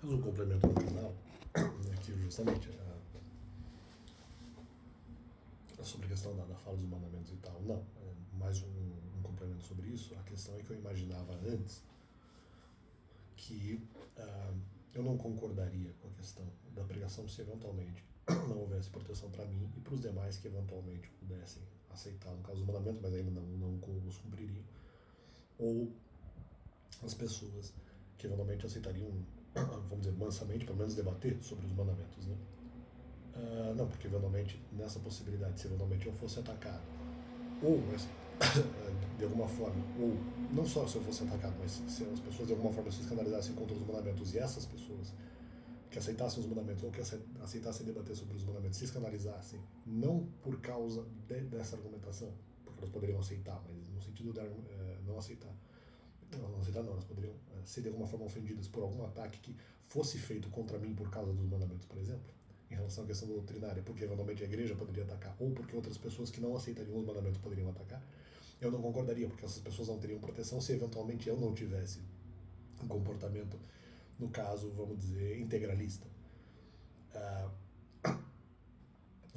Mas um complemento do canal, que justamente sobre a questão da fala dos mandamentos e tal, não, mais um complemento sobre isso. A questão é que eu imaginava antes que eu não concordaria com a questão da pregação se eventualmente não houvesse proteção para mim e para os demais que eventualmente pudessem aceitar, no caso dos mandamentos, mas ainda não os cumpririam, ou as pessoas que eventualmente aceitariam, vamos dizer, mansamente, pelo menos debater sobre os mandamentos, né? Não, porque eventualmente, nessa possibilidade, se eventualmente eu fosse atacado, ou assim, de alguma forma, ou não só se eu fosse atacado, mas se as pessoas de alguma forma se escandalizassem contra os mandamentos e essas pessoas que aceitassem os mandamentos ou que aceitassem debater sobre os mandamentos se escandalizassem, não por causa dessa argumentação, porque elas poderiam aceitar, mas no sentido de não aceitar. Não aceitar não, elas poderiam ser de alguma forma ofendidas por algum ataque que fosse feito contra mim por causa dos mandamentos, por exemplo, em relação à questão doutrinária, porque eventualmente a igreja poderia atacar, ou porque outras pessoas que não aceitariam os mandamentos poderiam atacar, eu não concordaria, porque essas pessoas não teriam proteção se eventualmente eu não tivesse um comportamento, no caso, vamos dizer, integralista.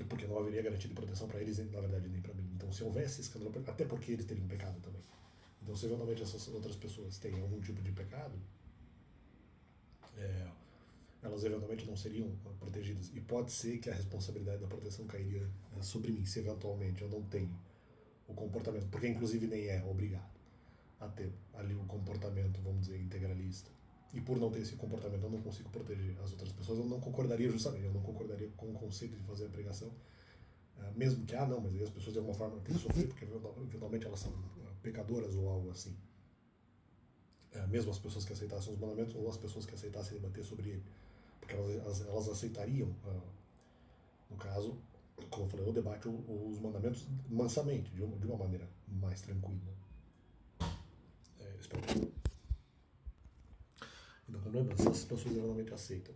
Porque não haveria garantia de proteção para eles, na verdade, nem para mim. Então, se houvesse escândalo, até porque eles teriam pecado também. Então, se eventualmente essas outras pessoas têm algum tipo de pecado, elas eventualmente não seriam protegidas. E pode ser que a responsabilidade da proteção cairia sobre mim, se eventualmente eu não tenho o comportamento, porque inclusive nem é obrigado a ter ali o comportamento, vamos dizer, integralista. E por não ter esse comportamento eu não consigo proteger as outras pessoas, eu não concordaria justamente, eu não concordaria com o conceito de fazer a pregação, mesmo que, não, mas aí as pessoas de alguma forma têm que sofrer, porque eventualmente elas são pecadoras ou algo assim. Mesmo as pessoas que aceitassem os mandamentos ou as pessoas que aceitassem debater sobre ele. Porque elas aceitariam, no caso, como eu falei, o debate ou os mandamentos mansamente, de uma maneira mais tranquila. Espero que. Então, como lembra, essas pessoas geralmente aceitam.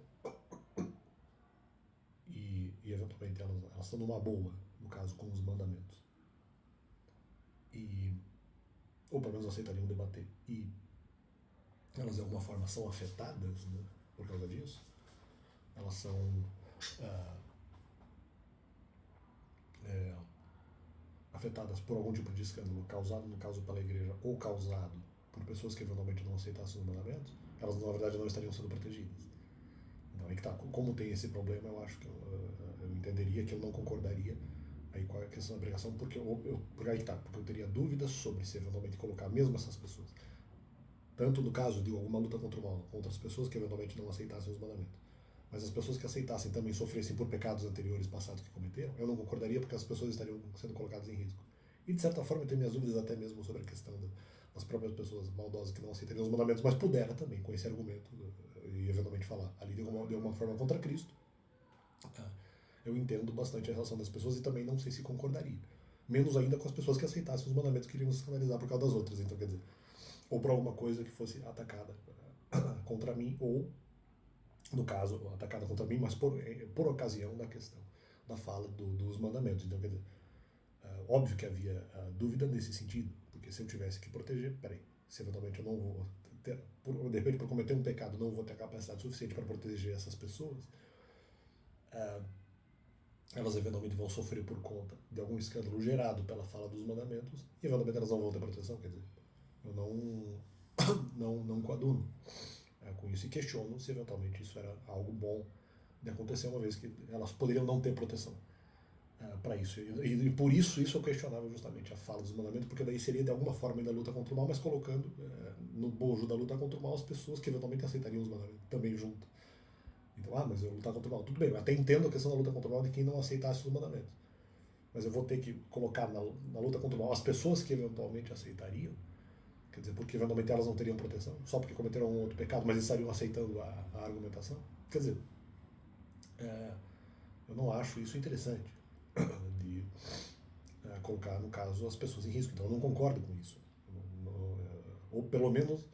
E eventualmente elas estão numa boa, no caso, com os mandamentos. Ou pelo menos aceitariam debater. E elas de alguma forma são afetadas, né, por causa disso. Elas são afetadas por algum tipo de escândalo causado, no caso, pela igreja ou causado por pessoas que eventualmente não aceitassem os mandamentos, elas na verdade não estariam sendo protegidas. Então aí que tá, como tem esse problema, eu acho que eu entenderia que eu não concordaria aí com a questão da pregação, porque aí que tá, porque eu teria dúvidas sobre se eventualmente colocar mesmo essas pessoas, tanto no caso de alguma luta contra as pessoas que eventualmente não aceitassem os mandamentos, mas as pessoas que aceitassem também sofressem por pecados anteriores passados que cometeram, eu não concordaria, porque as pessoas estariam sendo colocadas em risco. E de certa forma eu tenho minhas dúvidas até mesmo sobre a questão das próprias pessoas maldosas que não aceitariam os mandamentos, mas puderam também com esse argumento e eventualmente falar ali de alguma forma contra Cristo. Eu entendo bastante a relação das pessoas e também não sei se concordaria. Menos ainda com as pessoas que aceitassem os mandamentos que iriam se escandalizar por causa das outras. Então, quer dizer, ou por alguma coisa que fosse atacada contra mim, ou, no caso, atacada contra mim, mas por ocasião da questão da fala dos mandamentos. Então, quer dizer, óbvio que havia dúvida nesse sentido, porque se eu tivesse que proteger, peraí, se eventualmente eu não vou ter, de repente por cometer um pecado, não vou ter capacidade suficiente para proteger essas pessoas, elas eventualmente vão sofrer por conta de algum escândalo gerado pela fala dos mandamentos e eventualmente elas não vão ter proteção. Quer dizer, eu não coaduno com isso e questiono se eventualmente isso era algo bom de acontecer, uma vez que elas poderiam não ter proteção para isso. E por isso eu questionava justamente a fala dos mandamentos, porque daí seria de alguma forma ainda a luta contra o mal, mas colocando no bojo da luta contra o mal as pessoas que eventualmente aceitariam os mandamentos também junto. Então, mas eu lutar contra o mal, tudo bem, eu até entendo a questão da luta contra o mal de quem não aceitasse os mandamentos. Mas eu vou ter que colocar na luta contra o mal as pessoas que eventualmente aceitariam, quer dizer, porque eventualmente elas não teriam proteção, só porque cometeram um outro pecado, mas estariam aceitando a argumentação. Quer dizer, eu não acho isso interessante de colocar, no caso, as pessoas em risco. Então eu não concordo com isso. Ou pelo menos,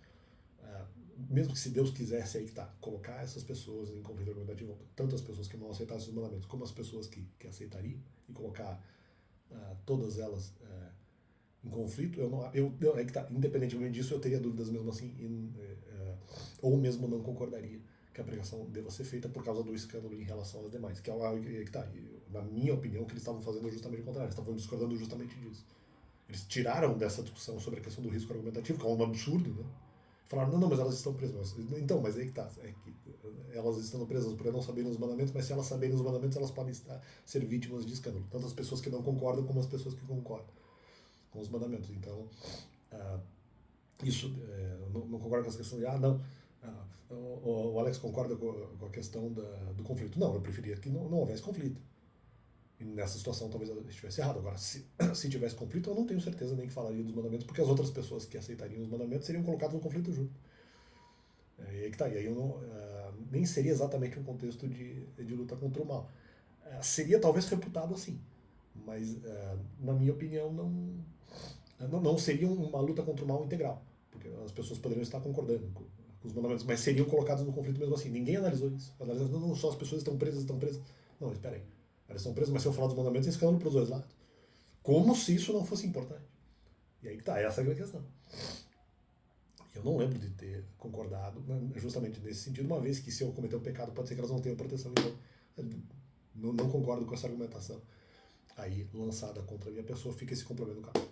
mesmo que se Deus quisesse, aí que tá, colocar essas pessoas em conflito argumentativo, tanto as pessoas que não aceitassem os mandamentos, como as pessoas que aceitariam, e colocar todas elas em conflito, aí que tá, independentemente disso, eu teria dúvidas mesmo assim, ou mesmo não concordaria que a pregação deva ser feita por causa do escândalo em relação às demais, que é algo que tá. Na minha opinião, o que eles estavam fazendo é justamente o contrário, eles estavam discordando justamente disso. Eles tiraram dessa discussão sobre a questão do risco argumentativo, que é um absurdo, né? Falaram, não, mas elas estão presas. Então, mas aí que tá. É que elas estão presas por não saberem os mandamentos, mas se elas saberem os mandamentos, elas podem ser vítimas de escândalo. Tanto as pessoas que não concordam como as pessoas que concordam com os mandamentos. Então, ah, isso, não concordo com essa questão de, não, o Alex concorda com a questão do conflito. Não, eu preferia que não houvesse conflito. E nessa situação talvez eu estivesse errado. Agora, se tivesse conflito, eu não tenho certeza nem que falaria dos mandamentos, porque as outras pessoas que aceitariam os mandamentos seriam colocadas no conflito junto. E aí que tá. E aí eu não, nem seria exatamente um contexto de luta contra o mal. Seria talvez reputado assim, mas na minha opinião não seria uma luta contra o mal integral, porque as pessoas poderiam estar concordando com os mandamentos, mas seriam colocados no conflito mesmo assim. Ninguém analisou isso. Analisou, não, só as pessoas estão presas. Não, espera aí. Elas estão presas, mas se eu falar dos mandamentos, é escândalo para os dois lados. Como se isso não fosse importante. E aí que tá, essa é a questão. Eu não lembro de ter concordado, né, justamente nesse sentido, uma vez que se eu cometer um pecado, pode ser que elas não tenham proteção. Então, não concordo com essa argumentação aí lançada contra a minha pessoa, fica esse complemento do caso.